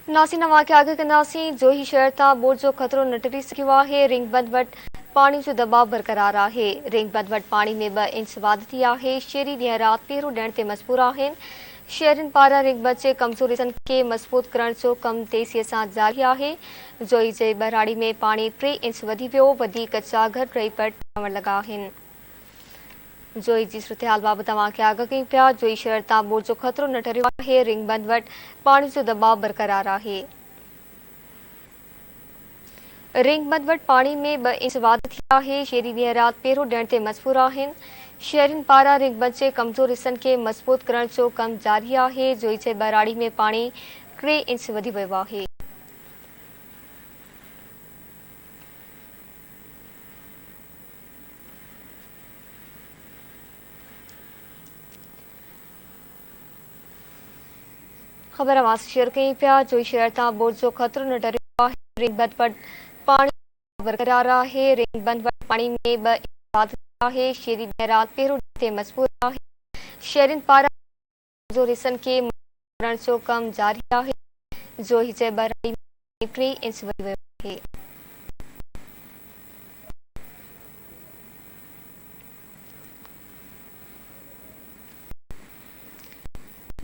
नासी नवा के आगे कंदासी जो ही शहर ता बोर्ड जो खतरो न टरी सकियो आहे। रिंग बंद वट पानी जो दबाव बरकरार आहे। रिंग बंद वट पानी में 2 इंच वाधती आहे। शहरी ॾींहुं राति पहिरों ॾियण ते मजबूर आहिनि। शहरनि पारां रिंग बंद जे कमज़ोरी खे मज़बूत करण जो कमु तेज़ीअ सां जारी आहे। जोई जे बराड़ी में पानी 3 इंच वधी वियो। वधीक कचा घर रही पवण लॻा आहिनि। जोई जी सूरत-हाल बाबति तव्हांखे आगाह कयूं पिया। जोई शहर तां बोर्ड जो खतरो न टरियो आहे। रिंग बंद वटि पाणी जो दबाव बरक़रार आहे। रिंग बंद वटि पाणी में 2 इंच वाध थी आहे। शहरी ॾींहुं राति पहिरों ॾियण ते मजबूर आहिनि। शहरनि पारां रिंग बंद जे कमज़ोर हिसनि खे मज़बूत करण जो कमु जारी आहे। जोई जे बराड़ी में पाणी 3 इंच वधी वियो आहे। ख़बर अवां शेयर कई पिया। जोई शहर तां बोर्ड जो खतरो न टरियो आहे। रिंग बंद वटि पाणी बरक़रार आहे। रिंग बंद वटि पाणी में 2 इंच वाध थी आहे। शहरी ॾींहुं राति पहिरों ॾियण ते मजबूर आहे। शहरनि पारां कमज़ोर हिसनि खे मज़बूत करण जो कमु जारी आहे। जोई जे बराड़ी में 3 इंच वधी वियो आहे।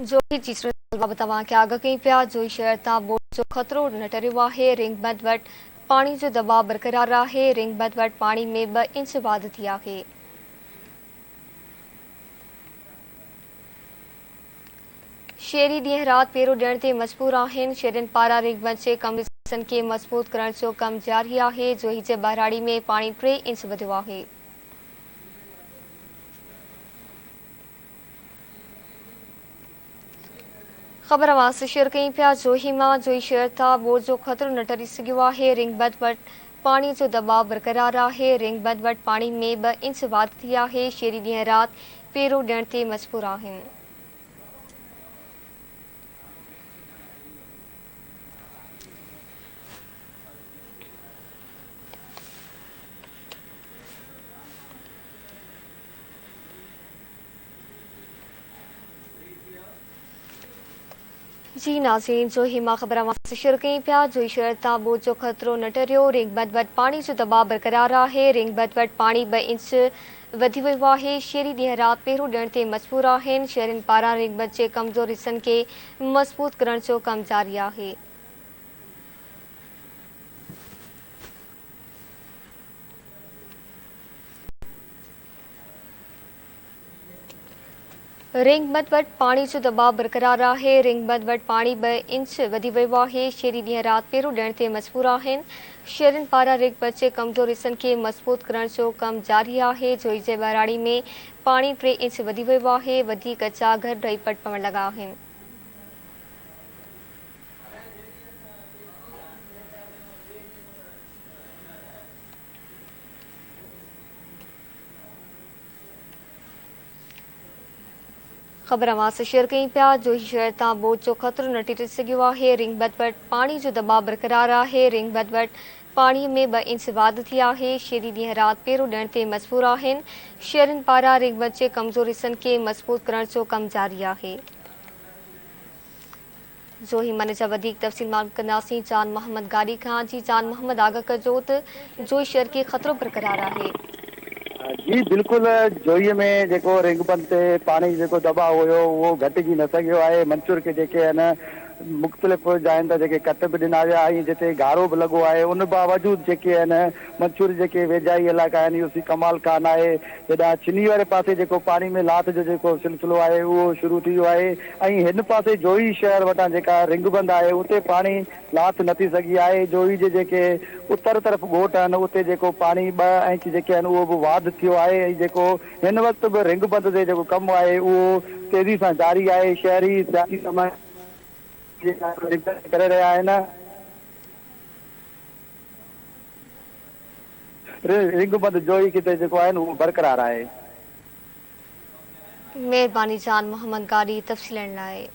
जोई जी सूरत बाबति तव्हांखे आगाह कई पिया। जोई शहर तां बोर्ड जो खतरो न टरियो आहे। रिंग बंद वटि पाणी जो दबाव बरक़रार आहे। रिंग बंद वटि पाणी में 2 इंच वाध थी आहे। शहरी ॾींहुं राति पहिरों ॾियण ते मजबूर आहिनि। शहरनि पारां रिंग बंद जे कमज़ोरी खे मज़बूत करण जो कमु जारी आहे। जोई जे बराड़ी में पाणी 3 इंच वधियो आहे। ख़बर अवां शेयर कई पिया। जोही मां जोई शहर तां बोर्ड जो खतरो न टरी सघियो आहे। रिंग बंद वटि पाणी जो दबाव बरक़रार आहे। रिंग बंद वटि पाणी में 2 इंच वाध थी आहे। शहरी ॾींहुं राति पहिरों ॾियण ते मजबूर आहिनि। जी नाज़रीन, जोही मां ख़बर अवां शेयर कई पिया। जोई शहर तां बोर्ड जो खतरो न टरियो। रिंग बंद वटि पाणी जो दबाव बरक़रार आहे। रिंग बंद वटि पाणी 2 इंच वधी वियो आहे। शहरी ॾींहुं राति पहिरों ॾियण ते मजबूर आहिनि। शहरनि पारां रिंग बंद जे कमज़ोर हिसनि खे मज़बूत करण जो कमु जारी आहे। रिंग बंद वटि पाणी जो दबाव बरक़रार आहे। रिंग बंद वटि पाणी 2 इंच वधी वियो आहे। शहरी ॾींहुं राति पहिरों ॾियण ते मजबूर आहिनि। शहरनि पारां रिंग बंद जे कमज़ोर हिसनि खे मज़बूत करण जो कमु जारी आहे। जोई जे बराड़ी में पाणी 3 इंच वधी वियो आहे। वधीक कचा घर रही पवण लॻा आहिनि। ख़बर अवां शेयर कई पिया। जोई शहर तां बोर्ड जो खतरो न टरी सघियो आहे। रिंग बंद वटि पाणी जो दबाव बरक़रार आहे। रिंग बंद वटि पाणीअ में 2 इंच वाध थी आहे। शहरी ॾींहुं राति पहिरों ॾियण ते मजबूर आहिनि। शहरनि पारां रिंग बंद जे कमज़ोर हिसनि खे मज़बूत करण जो कमु जारी आहे। जोही मन जा वधीक तफ़सील मालूम कंदासीं जान मोहम्मद गाड़ी खां। जी जान मोहम्मद, आगाह कजो त जोई शहर खे खतरो बरक़रार आहे। जी बिल्कुल, जोईअ में जेको रिंग बंद ते पाणी जेको दबाव हुयो उहो घटिजी न सघियो आहे। मंसूर के जेके आहिनि मुख़्तलिफ़ जायुनि तां जेके कट बि ॾिना विया ऐं जिते गारो बि लॻो आहे। उन बावजूद जेके आहिनि मंसूर जेके वेझाई इलाइक़ा आहिनि इहो सी कमाल कान आहे। हेॾा चिनी वारे पासे जेको पाणी में लाथ जो जेको सिलसिलो आहे उहो शुरू थी वियो आहे ऐं हिन पासे जोई शहर वटां जेका रिंग बंद आहे उते पाणी लाथ न थी सघी आहे। जोई जे जेके उत्तर तरफ़ ॻोठ आहिनि उते जेको पाणी 2 इंच जेके आहिनि उहो बि वाध थियो आहे ऐं जेको हिन वक़्तु बि रिंग बंद ते जेको कमु आहे उहो तेज़ी सां जारी आहे। शहरी सियासी समाज करे रहिया आहिनि। रिंग बंद जोई किते जेको आहे न उहो बरक़रार आहे। महिरबानी जान मोहम्मद गाड़ी तफ़सीलनि लाइ।